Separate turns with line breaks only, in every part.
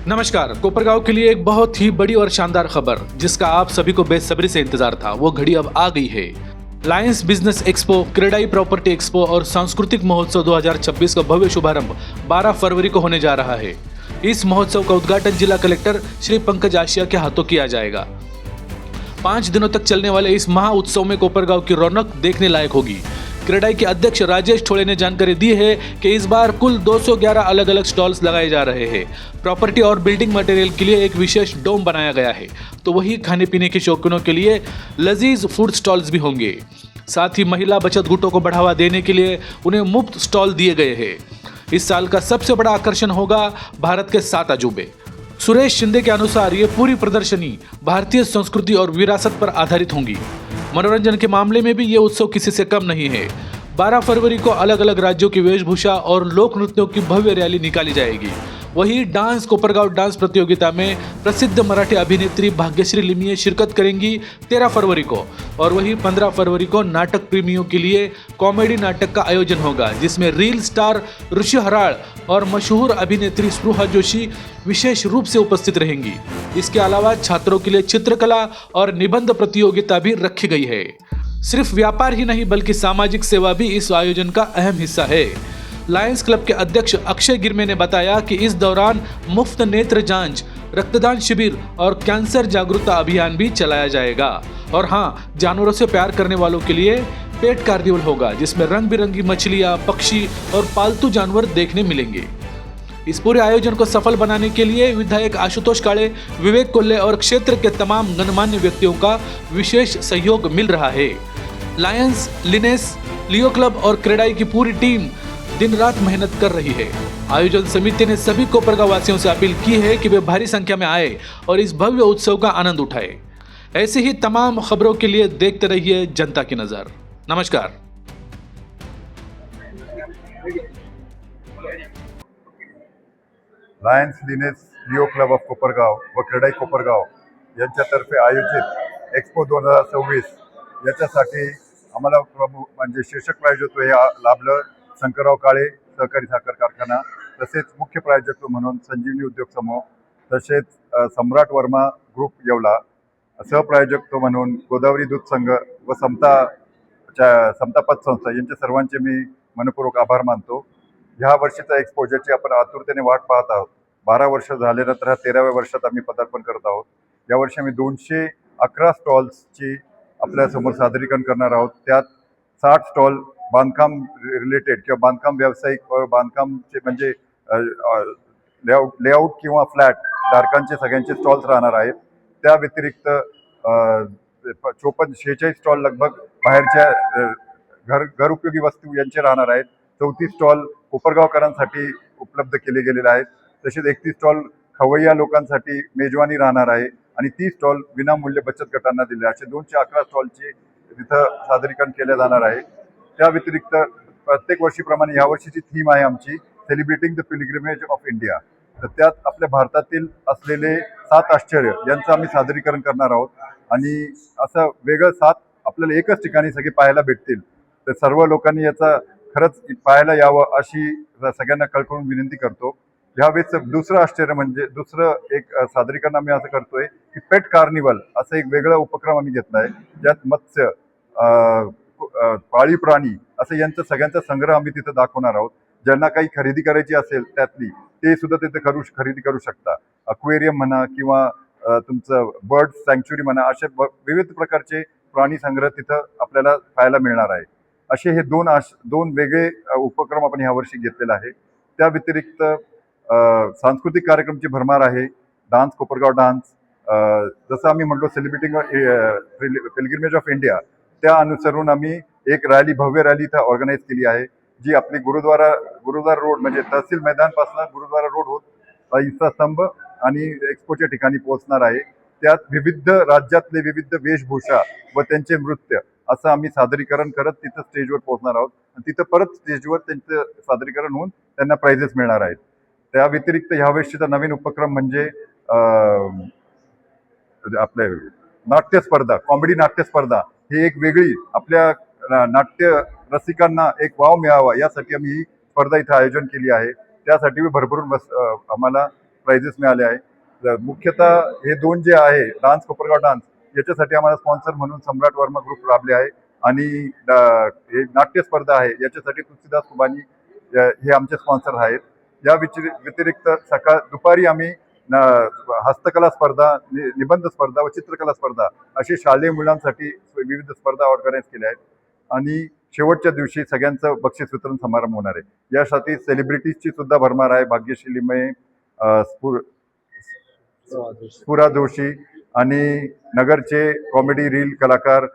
नमस्कार। कोपरगांव के लिए एक बहुत ही बड़ी और शानदार खबर जिसका आप सभी को बेसब्री से इंतजार था, वो घड़ी अब आ गई है। Lions business expo, CREDAI property expo और सांस्कृतिक महोत्सव 2026 का भव्य शुभारंभ 12 फरवरी को होने जा रहा है। इस महोत्सव का उद्घाटन जिला कलेक्टर श्री पंकज आशिया के हाथों किया जाएगा। 5 दिनों तक चलने वाले इस महा उत्सव में कोपरगांव की रौनक देखने लायक होगी। क्रेडाई के अध्यक्ष राजेश ठोड़े ने जानकारी दी है कि इस बार कुल 211 अलग अलग स्टॉल्स लगाए जा रहे हैं। प्रॉपर्टी और बिल्डिंग मटेरियल के लिए एक विशेष डोम बनाया गया है, तो वही खाने पीने के शौकीनों के लिए लजीज फूड स्टॉल्स भी होंगे। साथ ही महिला बचत गुटों को बढ़ावा देने के लिए उन्हें मुफ्त स्टॉल दिए गए हैं। इस साल का सबसे बड़ा आकर्षण होगा भारत के 7 अजूबे। सुरेश शिंदे के अनुसार ये पूरी प्रदर्शनी भारतीय संस्कृति और विरासत पर आधारित होंगी। मनोरंजन के मामले में भी ये उत्सव किसी से कम नहीं है। 12 फरवरी को अलग अलग राज्यों की वेशभूषा और लोक नृत्यों की भव्य रैली निकाली जाएगी। वहीं डांस कोपरगांव डांस प्रतियोगिता में प्रसिद्ध मराठी अभिनेत्री भाग्यश्री लिमये शिरकत करेंगी 13 फरवरी को, और वहीं 15 फरवरी को नाटक प्रेमियों के लिए कॉमेडी नाटक का आयोजन होगा, जिसमें रील स्टार ऋषि हराळ और मशहूर अभिनेत्री स्पृहा जोशी विशेष रूप से उपस्थित रहेंगी। इसके अलावा छात्रों के लिए चित्रकला और निबंध प्रतियोगिता भी रखी गई है। सिर्फ व्यापार ही नहीं बल्कि सामाजिक सेवा भी इस आयोजन का अहम हिस्सा है। लायंस क्लब के अध्यक्ष अक्षय गिरमे ने बताया कि इस दौरान मुफ्त नेत्र जांच, रक्तदान शिविर और कैंसर जागरूकता अभियान भी चलाया जाएगा। और हाँ, जानवरों से प्यार करने वालों के लिए पेट कार्निवल होगा, जिसमें रंग बिरंगी मछलियां, पक्षी और पालतू जानवर देखने मिलेंगे। इस पूरे आयोजन को सफल बनाने के लिए विधायक आशुतोष काळे, विवेक कोल्हे और क्षेत्र के तमाम गणमान्य व्यक्तियों का विशेष सहयोग मिल रहा है। लायंस, लिनेस, लियो क्लब और क्रेडाई की पूरी टीम दिन रात मेहनत कर रही है। आयोजन समिति ने सभी कोपरगांव वासियों से अपील की है कि वे भारी संख्या में आए और इस भव्य उत्सव का आनंद उठाए। ऐसी ही तमाम खबरों के लिए देखते रहिए जनता की नजर। नमस्कार।
Lions, Lioness, Leo Club of Kopargaon व क्रेडाई कोपरगाव यांच्यातर्फे आयोजित एक्सपो 2026 याच्यासाठी आम्हाला म्हणजे शीर्षक प्रायोजकत्व हे लाभलं शंकरराव काळे सहकारी साखर कारखाना, तसेच मुख्य प्रायोजक म्हणून संजीवनी उद्योग समूह, तसेच सम्राट वर्मा ग्रुप येवला, सहप्रायोजकत्व म्हणून गोदावरी दूध संघ व समता पत संस्था यांच्या सर्वांचे मी मनपूर्वक आभार मानतो। ह्या वर्षीचा एक्सपो ज्याची आपण आतुरतेने वाट पाहत आहोत, 12 वर्ष झाल्यानंतर 13व्या वर्षात आम्ही पदार्पण करत आहोत। यावर्षी आम्ही 211 स्टॉल्सची आपल्या समोर सादरीकरण करणार आहोत। त्यात 60 स्टॉल बांधकाम रिलेटेड किंवा बांधकाम व्यावसायिक व बांधकामचे म्हणजे लेआउट किंवा फ्लॅट धारकांचे सगळ्यांचे स्टॉल्स राहणार आहेत। त्या व्यतिरिक्त 46 स्टॉल लगभग बाहेरच्या घर उपयोगी वस्तू यांचे राहणार आहेत। 34 स्टॉल कोपरगावकरांसाठी उपलब्ध केले गेलेले आहेत। तसेच 31 स्टॉल खवय्या लोकांसाठी मेजवानी राहणार आहे आणि 30 स्टॉल विनामूल्य बचत गटांना दिले। असे 211 स्टॉलचे तिथं सादरीकरण केले जाणार आहे। त्या व्यतिरिक्त प्रत्येक वर्षीप्रमाणे यावर्षीची थीम आहे आमची celebrating the pilgrimage of India. तर त्यात आपल्या भारतातील असलेले 7 आश्चर्य यांचं आम्ही सादरीकरण करणार आहोत आणि असं वेगळं 7 आपल्याला एकच ठिकाणी सगळे पाहायला भेटतील। तर सर्व लोकांनी याचा खरंच पाहायला यावं अशी सगळ्यांना कळकळून विनंती करतो। यावेळेस दुसरं आश्चर्य म्हणजे दुसरं एक सादरीकरण आम्ही असं करतोय की पेट कार्निवल असं एक वेगळा उपक्रम आम्ही घेतलाय, ज्यात मत्स्य, पाळीव प्राणी असं यांचा सगळ्यांचा संग्रह आम्ही तिथं दाखवणार आहोत। ज्यांना काही खरेदी करायची असेल त्यातली ते सुद्धा तिथे खरेदी करू शकता। अक्वेरियम म्हणा किंवा तुमचं बर्ड सँक्च्युरी म्हणा, असे विविध प्रकारचे प्राणी संग्रह तिथं आपल्याला पाहायला मिळणार आहे। असे हे दोन वेगळे उपक्रम आपण यावर्षी घेतलेला आहे। त्या व्यतिरिक्त सांस्कृतिक कार्यक्रमची भरमार आहे। डान्स, कोपरगाव डान्स, जसं आम्ही म्हटलो सेलिब्रेटिंग पिलग्रिमेज ऑफ इंडिया, त्या अनुसरून आम्ही एक रॅली, भव्य रॅली इथं ऑर्गनाईज केली आहे, जी आपली गुरुद्वारा रोड म्हणजे तहसील मैदानपासून गुरुद्वारा रोड होत इसा स्तंभ आणि एक्सपोच्या ठिकाणी पोहोचणार आहे। त्यात विविध राज्यातले विविध वेशभूषा व त्यांचे नृत्य असं आम्ही सादरीकरण करत तिथं स्टेजवर पोहोचणार आहोत आणि तिथं परत स्टेजवर त्यांचं सादरीकरण होऊन त्यांना प्राइजेस मिळणार आहेत। त्या व्यतिरिक्त ह्यावर्षीचा नवीन उपक्रम म्हणजे आपले नाट्य स्पर्धा, कॉमेडी नाट्य स्पर्धा, ही एक वेगळी आपल्या नाट्य रसिकांना एक वाव मिळावा यासाठी आम्ही ही स्पर्धा इथं आयोजन केली आहे। त्यासाठी भरभरून आम्हाला प्राइजेस मिळाले आहे. मुख्यतः हे दोन जे आहे डान्स कोपरगाव डान्स याच्यासाठी आम्हाला स्पॉन्सर म्हणून सम्राट वर्मा ग्रुप लाभले आहे आणि हे नाट्य स्पर्धा आहे याच्यासाठी तुलसीदास कुबानी हे आमचे स्पॉन्सर आहेत. या व्यतिरिक्त दुपारी आम्ही हस्तकला स्पर्धा, निबंध स्पर्धा व चित्रकला स्पर्धा अशी शालेय मुलांसाठी विविध स्पर्धा ऑर्गनाईज केल्या आहेत आणि शेवटच्या दिवशी सगळ्यांचं बक्षीस वितरण समारंभ होणार आहे. यासाठी सेलिब्रिटीजची सुद्धा भरमार आहे. भाग्यश्री लिमये, स्फुरा जोशी आणि नगरचे कॉमेडी रील कलाकार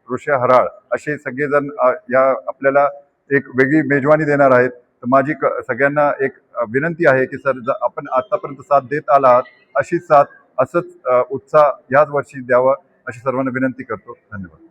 ऋषा हराळ असे सगळेजण या आपल्याला एक वेगळी मेजवानी देणार आहेत. तर माझी सगळ्यांना एक विनंती आहे की सर आपण आतापर्यंत साथ देत आलात अशीच साथ असंच उत्साह याच वर्षी द्यावा अशी सर्वांना विनंती करतो. धन्यवाद.